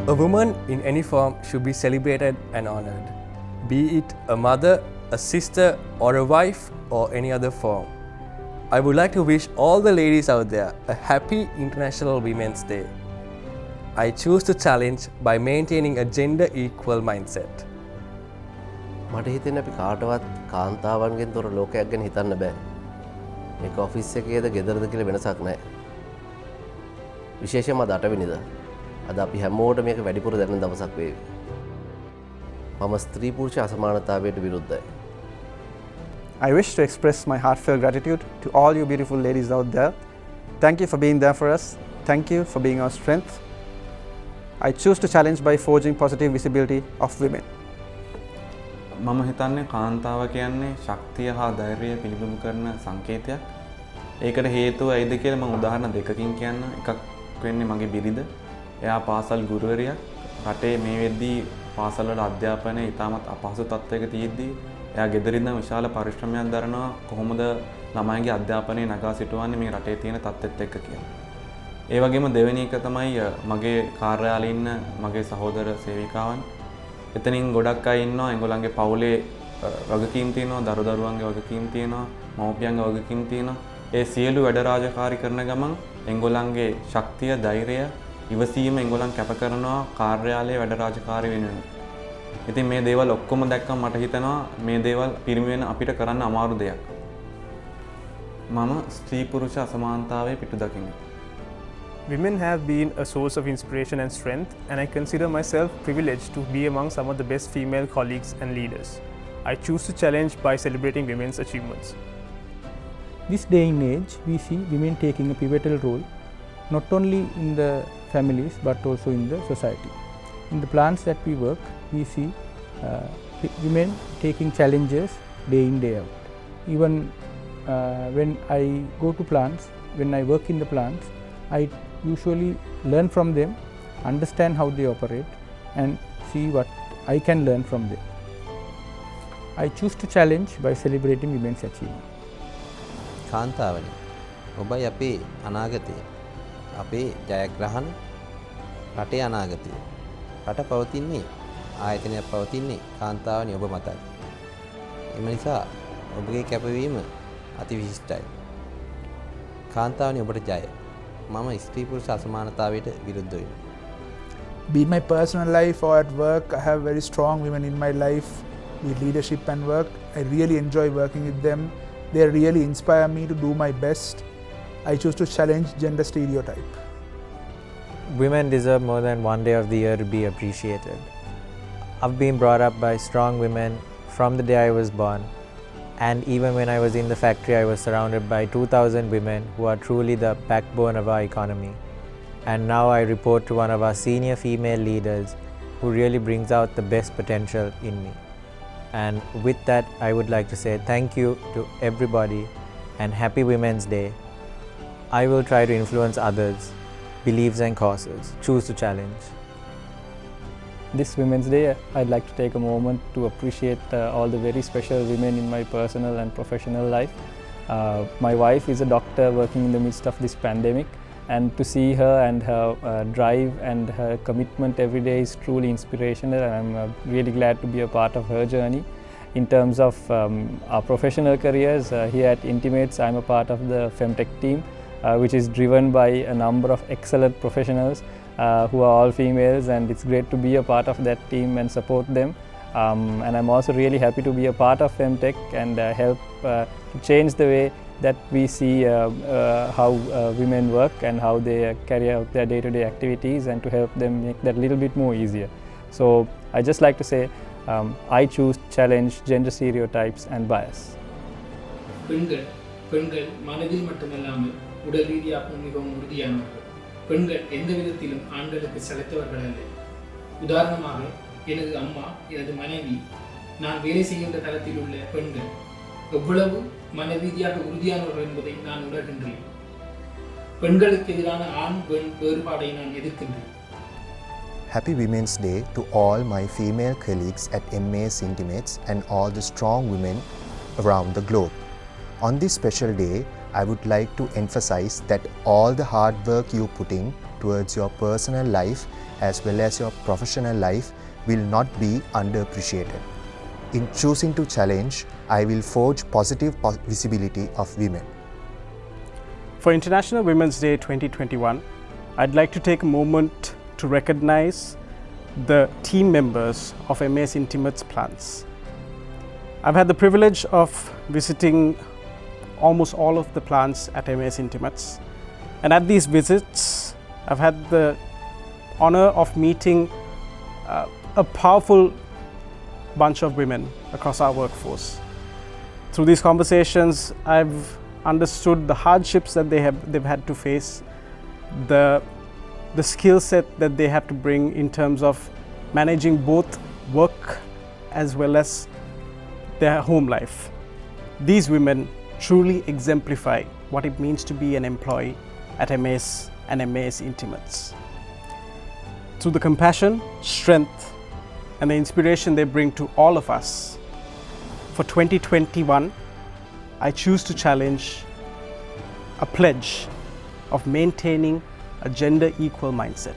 A woman in any form should be celebrated and honored, be it a mother, a sister, or a wife, or any other form. I would like to wish all the ladies out there a happy International Women's Day. I choose to challenge by maintaining a gender equal mindset. මට හිතෙන්නේ අපි කාටවත් කාන්තාවන්ගෙන් තොර ලෝකයක් ගැන හිතන්න බෑ. මේක ඔෆිස් එකේද ගෙදරද කියලා වෙනසක් නැහැ. විශේෂයෙන්ම අද 8 වෙනිදා. අද අපි හැමෝටම මේක වැඩිපුර දැනෙන දවසක් වේවි. මම ස්ත්‍රී පුරුෂ අසමානතාවයට විරුද්ධයි. I wish to express my heartfelt gratitude to all you beautiful ladies out there. Thank you for being there for us. Thank you for being our strength. I choose to challenge by forging positive visibility of women. මම හිතන්නේ කාන්තාව කියන්නේ ශක්තිය හා ධෛර්යය පිළිබිඹු කරන සංකේතයක්. ඒකට හේතුව ඇයිද කියලා මම උදාහරණ දෙකකින් කියන්න. එකක් වෙන්නේ මගේ බිරිඳ. එයා පාසල් ගුරුවරියක්. රටේ මේ වෙද්දී පාසල් වල අධ්‍යාපනය ඉතාමත් අපහසු තත්ත්වයක තියෙද්දී එයා ගෙදර ඉඳන් විශාල පරිශ්‍රමයක් දරනවා කොහොමද ළමයින්ගේ අධ්‍යාපනය නගා සිටවන්නේ මේ රටේ තියෙන තත්ත්වෙත් එක්ක කියලා. ඒ වගේම දෙවෙනි එක තමයි මගේ කාර්යාලයේ ඉන්න මගේ සහෝදර සේවිකාවන්. එතනින් ගොඩක් අය ඉන්නවා. ඒගොල්ලන්ගේ පවුලේ වගකීම් තියෙනවා, දරුදරුවන්ගේ වගකීම් තියෙනවා, මව්පියන්ගේ වගකීම් තියෙනවා. ඒ සියලු වැඩ රාජකාරී කරන ගමන් ඒගොල්ලන්ගේ ශක්තිය, ධෛර්යය, ඉවසීම ඒගොල්ලන් කැප කරනවා කාර්යාලයේ වැඩ රාජකාරී වෙනුවෙන්. ඉතින් මේ දේවල් ඔක්කොම දැක්කම මට හිතෙනවා මේ දේවල් පිරිමි වෙන අපිට කරන්න අමාරු දෙයක්. මම ස්ත්‍රී පුරුෂ අසමානතාවයේ පිටු දකින්නේ. Women have been a source of inspiration and strength, and I consider myself privileged to be among some of the best female colleagues and leaders. I choose to challenge by celebrating women's achievements. This day and age, we see women taking a pivotal role not only in the families but also in the society. In the plants that we work, we see women taking challenges day in, day out. Even when I go to plants, when I work in the plants, I usually learn from them, understand how they operate, and see what I can learn from them. I choose to challenge by celebrating women's achievement. කාන්තාවනි, ඔබයි අපේ අනාගතය, අපේ ජයග්‍රහණ, රටේ අනාගතය. රට පවතින්නේ, ආයතනයක් පවතින්නේ කාන්තාවනි ඔබ මතයි. එම නිසා ඔබගේ කැපවීම අති විශිෂ්ටයි. කාන්තාවනි ඔබට ජය. මම ස්ත්‍රී පුරුෂ අසමානතාවයට විරුද්ධ වෙමි. Be it my personal life or at work, I have very strong women in my life, be it leadership and work. I really enjoy working with them. They really inspire me to do my best. I choose to challenge gender stereotype. Women deserve more than one day of the year to be appreciated. I've been brought up by strong women from the day I was born. And even when I was in the factory, I was surrounded by 2,000 women who are truly the backbone of our economy. And now I report to one of our senior female leaders who really brings out the best potential in me. And with that, I would like to say thank you to everybody and happy Women's Day. I will try to influence others, beliefs and causes. Choose to challenge. This Women's Day, I'd like to take a moment to appreciate all the very special women in my personal and professional life. My wife is a doctor working in the midst of this pandemic, and to see her and her drive and her commitment every day is truly inspirational, and I'm really glad to be a part of her journey. In terms of our professional careers, here at Intimates, I'm a part of the Femtech team, which is driven by a number of excellent professionals who are all females, and it's great to be a part of that team and support them. And I'm also really happy to be a part of Femtech and help change the way that we see how women work and how they carry out their day-to-day activities, and to help them make that a little bit more easier. So I just like to say I choose to challenge gender stereotypes and bias. பெண்கள் மனதில் மட்டுமல்லாமல் உடல் ரீதியாகவும் மிகவும் உறுதியானவர்கள். பெண்கள் எந்த விதத்திலும் ஆண்களுக்கு செலுத்தவர்கள் அல்ல. உதாரணமாக எனது அம்மா, எனது மனைவி, நான் வேலை செய்கின்ற தளத்தில் உள்ள பெண்கள் எவ்வளவு மன ரீதியாக உறுதியானவர்கள் என்பதை நான் உணர்கின்றேன். பெண்களுக்கு எதிரான ஆண் பெண் வேறுபாடை நான் எதிர்க்கின்றேன். Happy Women's Day to all my female colleagues at MAS Intimates and all the strong women around the globe. On this special day, I would like to emphasize that all the hard work you put in towards your personal life as well as your professional life will not be underappreciated. In choosing to challenge, I will forge positive visibility of women. For International Women's Day 2021, I'd like to take a moment to recognize the team members of MAS Intimates plants. I've had the privilege of visiting almost all of the plants at MAS Intimates, and at these visits I've had the honor of meeting a powerful bunch of women across our workforce. Through these conversations, I've understood the hardships that they've had to face, the skill set that they have to bring in terms of managing both work as well as their home life. These women truly exemplify what it means to be an employee at MAS and MAS Intimates. Through the compassion, strength, and the inspiration they bring to all of us, for 2021, I choose to challenge a pledge of maintaining a gender equal mindset.